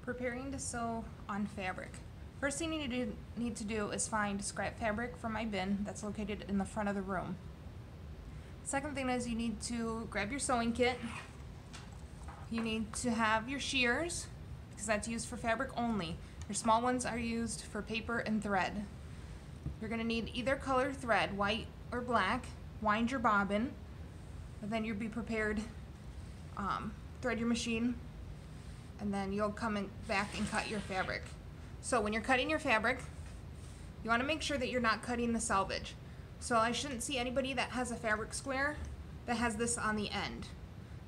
Preparing to sew on fabric. First thing you need to do is find scrap fabric from my bin that's located in the front of the room. Second thing is you need to grab your sewing kit. You need to have your shears because that's used for fabric only. Your small ones are used for paper and thread. You're going to need either color thread, white or black. Wind your bobbin, and then you'll be prepared. Thread your machine, and then you'll come back and cut your fabric. So when you're cutting your fabric, you want to make sure that you're not cutting the selvage. So I shouldn't see anybody that has a fabric square that has this on the end.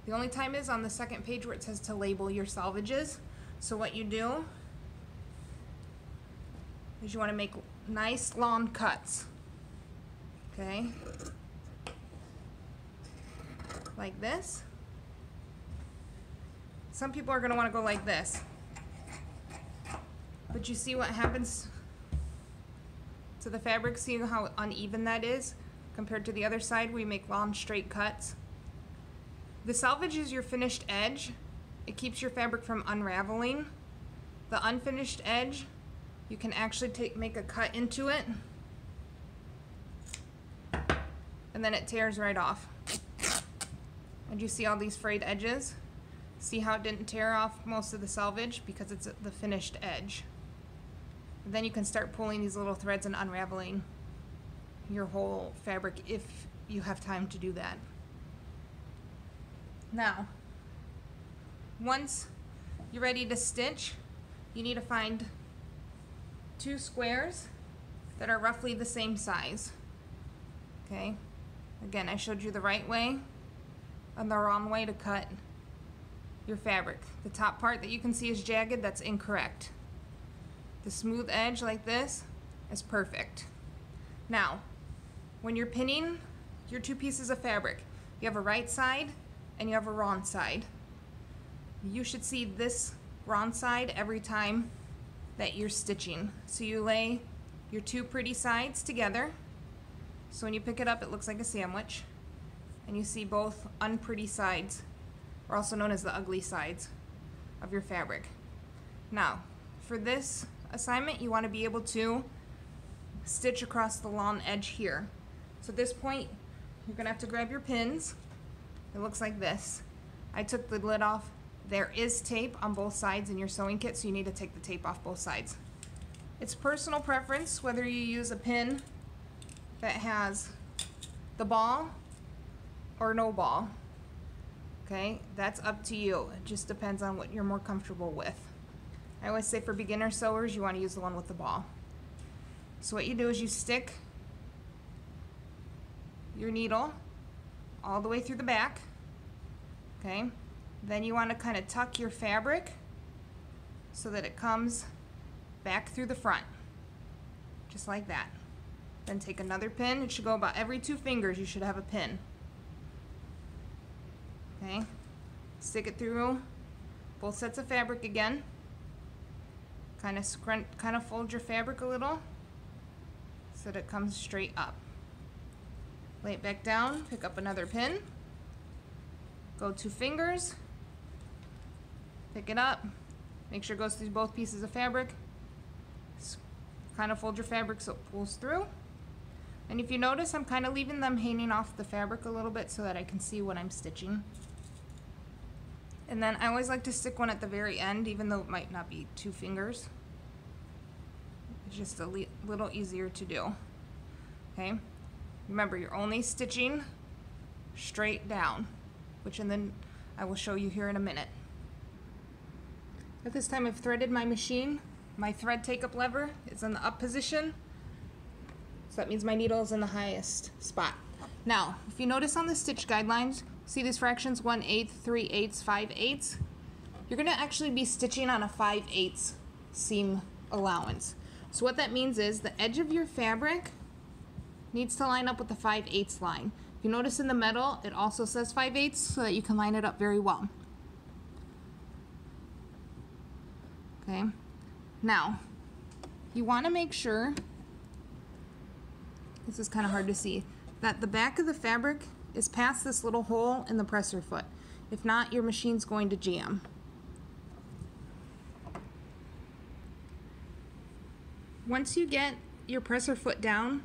The only time is on the second page where it says to label your selvages. So what you do is you want to make nice long cuts. Okay? Like this. Some people are going to want to go like this. But you see what happens to the fabric? See how uneven that is compared to the other side where you make long straight cuts? The selvage is your finished edge. It keeps your fabric from unraveling. The unfinished edge, you can actually make a cut into it, and then it tears right off. And you see all these frayed edges? See how it didn't tear off most of the selvage? Because it's the finished edge. And then you can start pulling these little threads and unraveling your whole fabric if you have time to do that. Now, once you're ready to stitch, you need to find two squares that are roughly the same size. Okay? Again, I showed you the right way and the wrong way to cut your fabric. The top part that you can see is jagged, that's incorrect. The smooth edge like this is perfect. Now, when you're pinning your two pieces of fabric, you have a right side and you have a wrong side. You should see this wrong side every time that you're stitching. So you lay your two pretty sides together. So when you pick it up, it looks like a sandwich. And you see both unpretty sides, or also known as the ugly sides of your fabric. Now, for this assignment, you want to be able to stitch across the long edge here. So at this point, you're going to have to grab your pins. It looks like this. I took the lid off. There is tape on both sides in your sewing kit, so you need to take the tape off both sides. It's personal preference whether you use a pin that has the ball or no ball. Okay, that's up to you. It just depends on what you're more comfortable with. I always say for beginner sewers, you want to use the one with the ball. So what you do is you stick your needle all the way through the back. Okay, then you want to kind of tuck your fabric so that it comes back through the front, just like that. Then take another pin. It should go about every 2 fingers. You should have a pin. Okay, stick it through both sets of fabric again. Kind of fold your fabric a little so that it comes straight up. Lay it back down, pick up another pin, go 2 fingers, pick it up, make sure it goes through both pieces of fabric. Kind of fold your fabric so it pulls through. And if you notice, I'm kind of leaving them hanging off the fabric a little bit so that I can see what I'm stitching. And then I always like to stick one at the very end, even though it might not be 2 fingers. It's just a little easier to do. Okay? Remember, you're only stitching straight down, and then I will show you here in a minute. At this time, I've threaded my machine. My thread take-up lever is in the up position. So that means my needle is in the highest spot. Now, if you notice on the stitch guidelines, see these fractions 1/8, 3/8, 5/8. You're going to actually be stitching on a 5/8 seam allowance. So what that means is the edge of your fabric needs to line up with the 5/8 line. If you notice in the middle, it also says 5/8 so that you can line it up very well. Okay. Now, you want to make sure, this is kind of hard to see, that the back of the fabric is past this little hole in the presser foot. If not, your machine's going to jam. Once you get your presser foot down,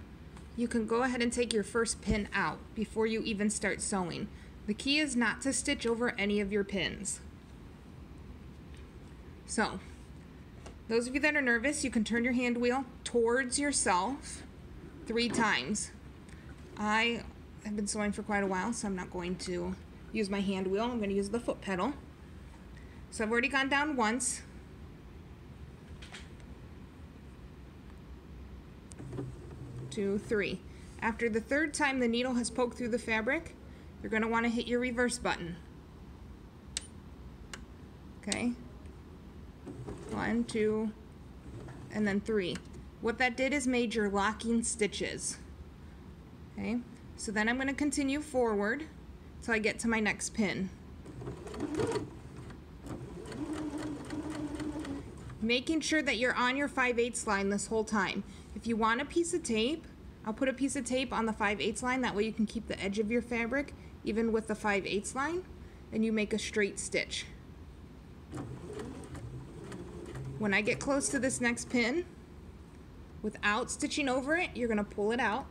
you can go ahead and take your first pin out before you even start sewing. The key is not to stitch over any of your pins. So, those of you that are nervous, you can turn your hand wheel towards yourself 3 times. I have been sewing for quite a while, so I'm not going to use my hand wheel. I'm going to use the foot pedal. So I've already gone down once. 2, 3. After the 3rd time the needle has poked through the fabric, you're going to want to hit your reverse button. Okay. 1, 2, and then 3. What that did is made your locking stitches. Okay. So then I'm going to continue forward till I get to my next pin. Making sure that you're on your 5/8 line this whole time. If you want a piece of tape, I'll put a piece of tape on the 5/8 line. That way you can keep the edge of your fabric even with the 5/8 line, and you make a straight stitch. When I get close to this next pin, without stitching over it, you're going to pull it out.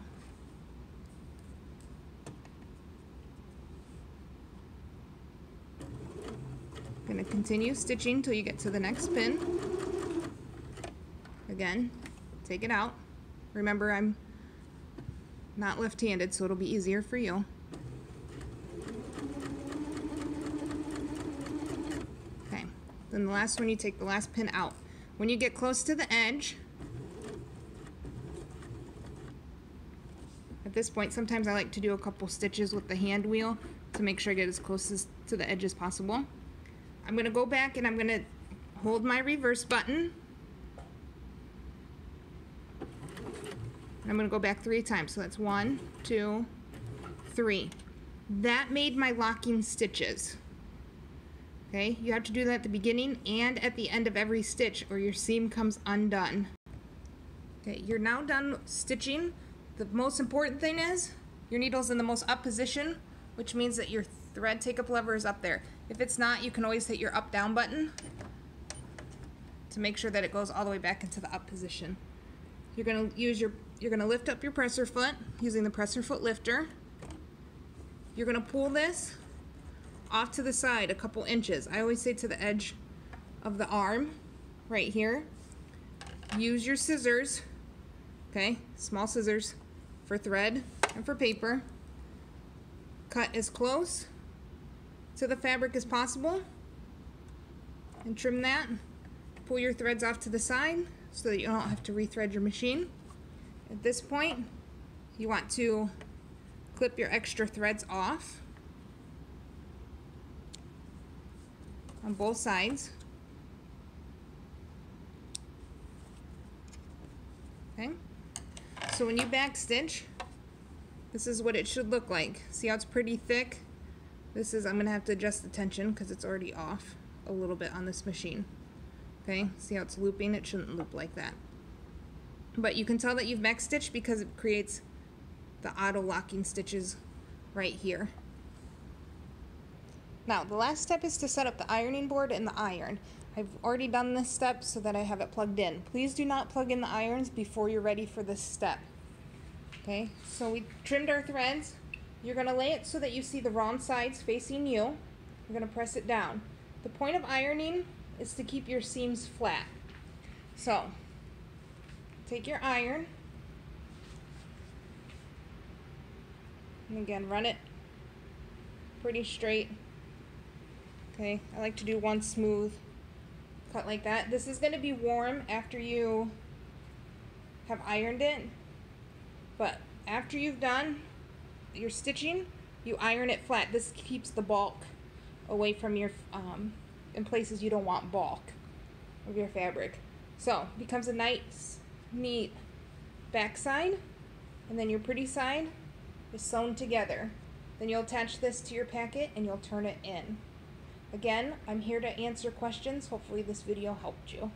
Going to continue stitching until you get to the next pin. Again, take it out. Remember, I'm not left-handed, so it'll be easier for you. Okay, then the last one, you take the last pin out. When you get close to the edge, at this point, sometimes I like to do a couple stitches with the hand wheel to make sure I get as close to the edge as possible. I'm going to go back and I'm going to hold my reverse button. And I'm going to go back 3 times. So that's 1, 2, 3. That made my locking stitches. Okay, you have to do that at the beginning and at the end of every stitch or your seam comes undone. Okay, you're now done stitching. The most important thing is your needle's in the most up position, which means that your thread take-up lever is up there. If it's not, you can always hit your up-down button to make sure that it goes all the way back into the up position. You're going to lift up your presser foot using the presser foot lifter. You're going to pull this off to the side a couple inches. I always say to the edge of the arm right here. Use your scissors, okay, small scissors for thread and for paper. Cut as close to the fabric as possible and trim that. Pull your threads off to the side so that you don't have to rethread your machine. At this point, you want to clip your extra threads off on both sides. Okay, so when you back stitch, this is what it should look like. See how it's pretty thick? This is, I'm going to have to adjust the tension because it's already off a little bit on this machine. Okay, see how it's looping? It shouldn't loop like that. But you can tell that you've back stitched because it creates the auto locking stitches right here. Now, the last step is to set up the ironing board and the iron. I've already done this step so that I have it plugged in. Please do not plug in the irons before you're ready for this step. Okay, so we trimmed our threads. You're going to lay it so that you see the wrong sides facing you. You're going to press it down. The point of ironing is to keep your seams flat. So, take your iron, and again, run it pretty straight. Okay, I like to do one smooth cut like that. This is going to be warm after you have ironed it, but after you've done your stitching, you iron it flat. This keeps the bulk away from your, in places you don't want bulk of your fabric. So, it becomes a nice, neat back side, and then your pretty side is sewn together. Then you'll attach this to your packet and you'll turn it in. Again, I'm here to answer questions. Hopefully this video helped you.